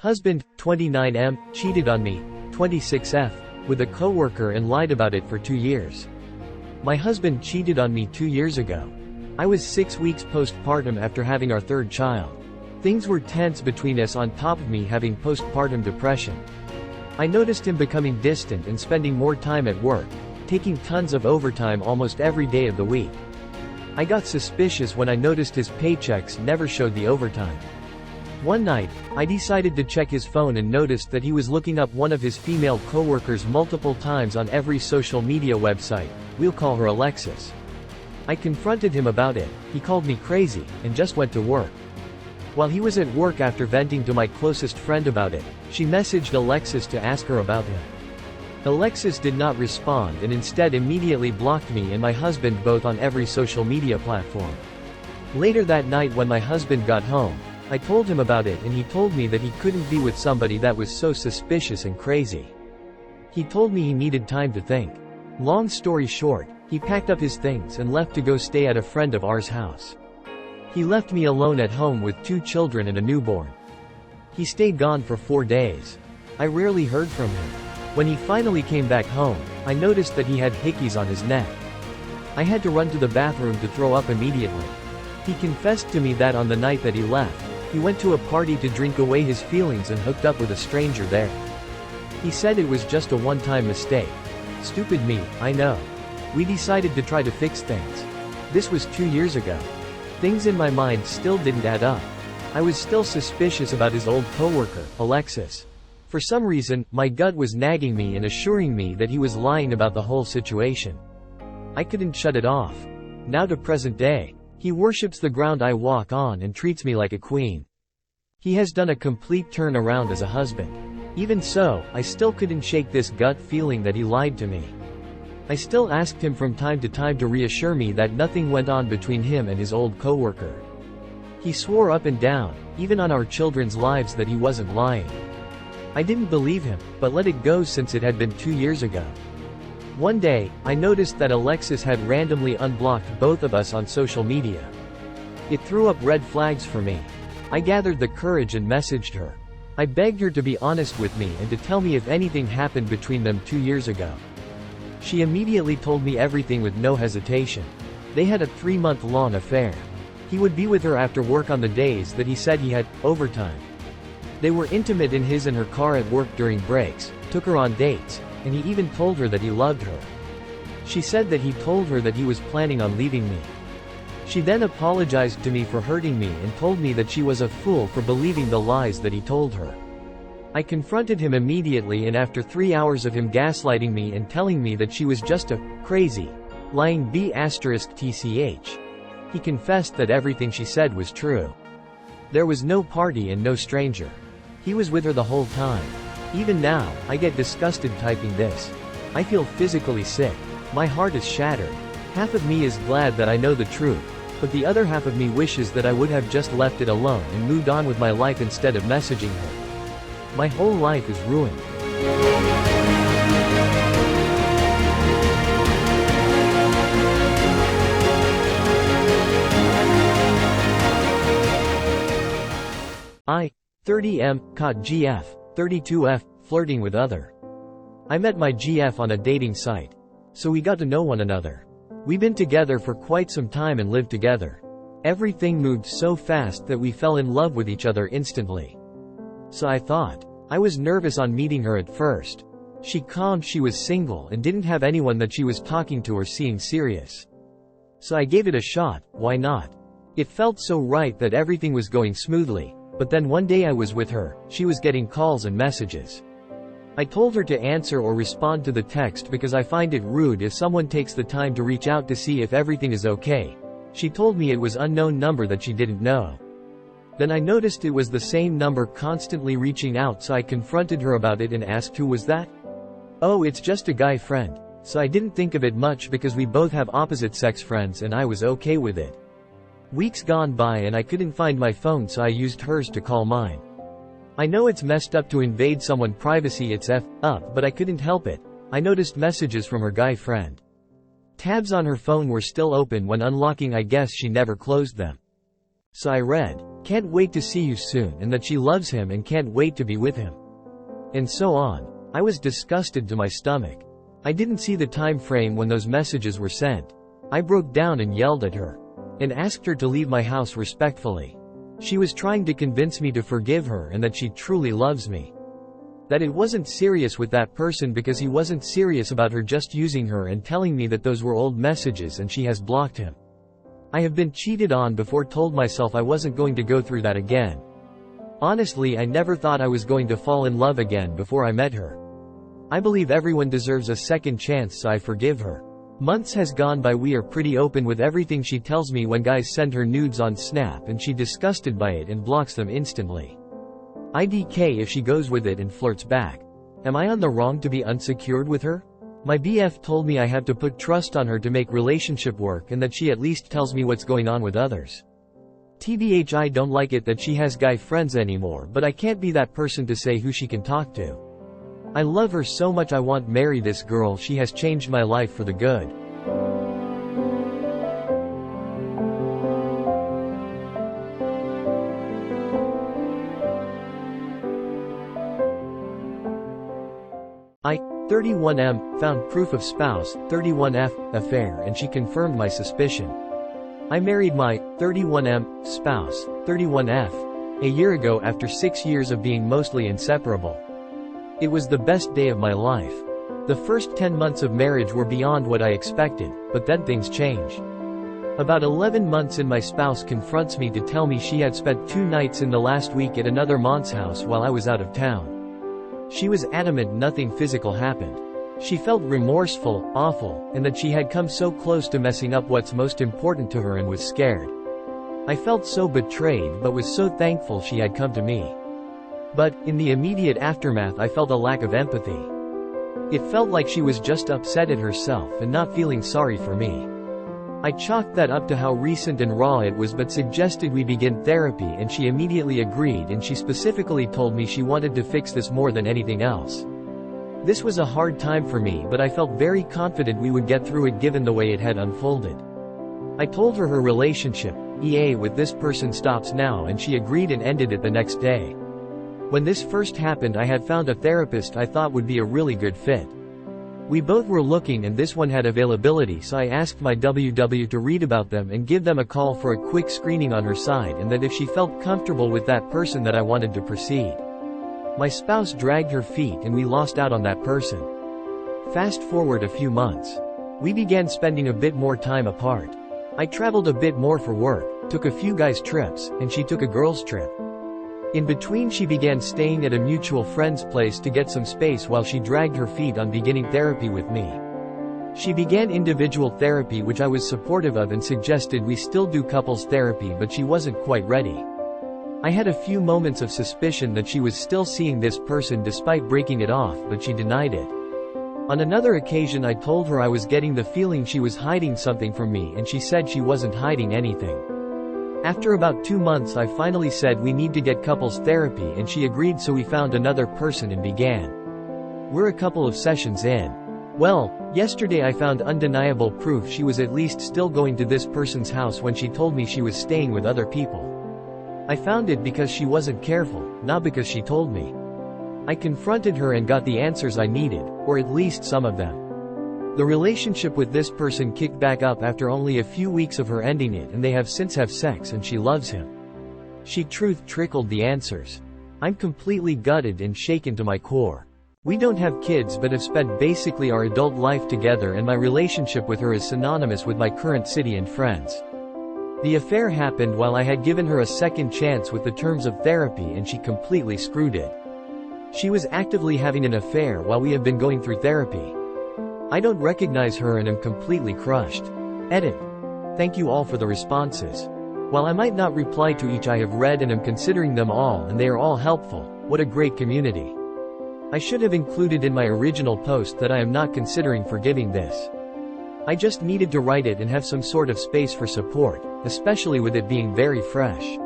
Husband, 29M, cheated on me, 26F, with a coworker and lied about it for 2 years. My husband cheated on me 2 years ago. I was 6 weeks postpartum after having our third child. Things were tense between us on top of me having postpartum depression. I noticed him becoming distant and spending more time at work, taking tons of overtime almost every day of the week. I got suspicious when I noticed his paychecks never showed the overtime. One night, I decided to check his phone and noticed that he was looking up one of his female coworkers multiple times on every social media website. We'll call her Alexis. I confronted him about it. He called me crazy, and just went to work. While he was at work after venting to my closest friend about it, she messaged Alexis to ask her about him. Alexis did not respond and instead immediately blocked me and my husband both on every social media platform. Later that night when my husband got home, I told him about it and he told me that he couldn't be with somebody that was so suspicious and crazy. He told me he needed time to think. Long story short, he packed up his things and left to go stay at a friend of ours' house. He left me alone at home with 2 children and a newborn. He stayed gone for 4 days. I rarely heard from him. When he finally came back home, I noticed that he had hickeys on his neck. I had to run to the bathroom to throw up immediately. He confessed to me that on the night that he left, he went to a party to drink away his feelings and hooked up with a stranger there. He said it was just a one-time mistake. Stupid me, I know. We decided to try to fix things. This was 2 years ago. Things in my mind still didn't add up. I was still suspicious about his old coworker, Alexis. For some reason, my gut was nagging me and assuring me that he was lying about the whole situation. I couldn't shut it off. Now to present day. He worships the ground I walk on and treats me like a queen. He has done a complete turnaround as a husband. Even so, I still couldn't shake this gut feeling that he lied to me. I still asked him from time to time to reassure me that nothing went on between him and his old coworker. He swore up and down, even on our children's lives, that he wasn't lying. I didn't believe him, but let it go since it had been 2 years ago. One day, I noticed that Alexis had randomly unblocked both of us on social media. It threw up red flags for me. I gathered the courage and messaged her. I begged her to be honest with me and to tell me if anything happened between them 2 years ago. She immediately told me everything with no hesitation. They had a 3-month-long affair. He would be with her after work on the days that he said he had overtime. They were intimate in his and her car at work during breaks, took her on dates, and he even told her that he loved her. She said that he told her that he was planning on leaving me. She then apologized to me for hurting me and told me that she was a fool for believing the lies that he told her. I confronted him immediately, and after 3 hours of him gaslighting me and telling me that she was just a crazy, lying b*tch, he confessed that everything she said was true. There was no party and no stranger. He was with her the whole time. Even now, I get disgusted typing this. I feel physically sick. My heart is shattered. Half of me is glad that I know the truth, but the other half of me wishes that I would have just left it alone and moved on with my life instead of messaging her. My whole life is ruined. I, 30M, caught GF, 32F, flirting with other. I met my GF on a dating site. So we got to know one another. We've been together for quite some time and lived together. Everything moved so fast that we fell in love with each other instantly. So I thought. I was nervous on meeting her at first. She claimed she was single and didn't have anyone that she was talking to or seeing serious. So I gave it a shot, why not? It felt so right that everything was going smoothly. But then one day I was with her, she was getting calls and messages. I told her to answer or respond to the text because I find it rude if someone takes the time to reach out to see if everything is okay. She told me it was an unknown number that she didn't know. Then I noticed it was the same number constantly reaching out, so I confronted her about it and asked who was that? Oh, it's just a guy friend. So I didn't think of it much because we both have opposite sex friends and I was okay with it. Weeks gone by and I couldn't find my phone, so I used hers to call mine. I know it's messed up to invade someone's privacy, it's up, but I couldn't help it. I noticed messages from her guy friend. Tabs on her phone were still open when unlocking, I guess she never closed them. So I read, "Can't wait to see you soon," and that she loves him and can't wait to be with him. And so on. I was disgusted to my stomach. I didn't see the time frame when those messages were sent. I broke down and yelled at her. And asked her to leave my house respectfully. She was trying to convince me to forgive her and that she truly loves me. That it wasn't serious with that person because he wasn't serious about her, just using her, and telling me that those were old messages and she has blocked him. I have been cheated on before, told myself I wasn't going to go through that again. Honestly, I never thought I was going to fall in love again before I met her. I believe everyone deserves a second chance, so I forgive her. Months has gone by, we are pretty open with everything. She tells me when guys send her nudes on Snap and she disgusted by it and blocks them instantly. IDK if she goes with it and flirts back. Am I on the wrong to be unsecured with her? My BF told me I have to put trust on her to make relationship work and that she at least tells me what's going on with others. TBH, I don't like it that she has guy friends anymore, but I can't be that person to say who she can talk to. I love her so much, I want to marry this girl, she has changed my life for the good. I, 31M, found proof of spouse, 31F, affair, and she confirmed my suspicion. I married my 31M spouse, 31F, a year ago after 6 years of being mostly inseparable. It was the best day of my life. The first 10 months of marriage were beyond what I expected, but then things change. About 11 months in, my spouse confronts me to tell me she had spent 2 nights in the last week at another man's house while I was out of town. She was adamant nothing physical happened. She felt remorseful, awful, and that she had come so close to messing up what's most important to her and was scared. I felt so betrayed but was so thankful she had come to me. But, in the immediate aftermath, I felt a lack of empathy. It felt like she was just upset at herself and not feeling sorry for me. I chalked that up to how recent and raw it was, but suggested we begin therapy, and she immediately agreed, and she specifically told me she wanted to fix this more than anything else. This was a hard time for me, but I felt very confident we would get through it given the way it had unfolded. I told her her relationship, EA, with this person stops now, and she agreed and ended it the next day. When this first happened, I had found a therapist I thought would be a really good fit. We both were looking and this one had availability, so I asked my WW to read about them and give them a call for a quick screening on her side, and that if she felt comfortable with that person that I wanted to proceed. My spouse dragged her feet and we lost out on that person. Fast forward a few months. We began spending a bit more time apart. I traveled a bit more for work, took a few guys' trips, and she took a girls' trip. In between, she began staying at a mutual friend's place to get some space while she dragged her feet on beginning therapy with me. She began individual therapy, which I was supportive of and suggested we still do couples therapy, but she wasn't quite ready. I had a few moments of suspicion that she was still seeing this person despite breaking it off, but she denied it. On another occasion, I told her I was getting the feeling she was hiding something from me, and she said she wasn't hiding anything. After about 2 months, I finally said we need to get couples therapy, and she agreed, so we found another person and began. We're a couple of sessions in. Well, yesterday I found undeniable proof she was at least still going to this person's house when she told me she was staying with other people. I found it because she wasn't careful, not because she told me. I confronted her and got the answers I needed, or at least some of them. The relationship with this person kicked back up after only a few weeks of her ending it, and they have since have sex and she loves him. She truth trickled the answers. I'm completely gutted and shaken to my core. We don't have kids but have spent basically our adult life together, and my relationship with her is synonymous with my current city and friends. The affair happened while I had given her a second chance with the terms of therapy, and she completely screwed it. She was actively having an affair while we have been going through therapy. I don't recognize her and am completely crushed. Edit. Thank you all for the responses. While I might not reply to each, I have read and am considering them all, and they are all helpful. What a great community. I should have included in my original post that I am not considering forgiving this. I just needed to write it and have some sort of space for support, especially with it being very fresh.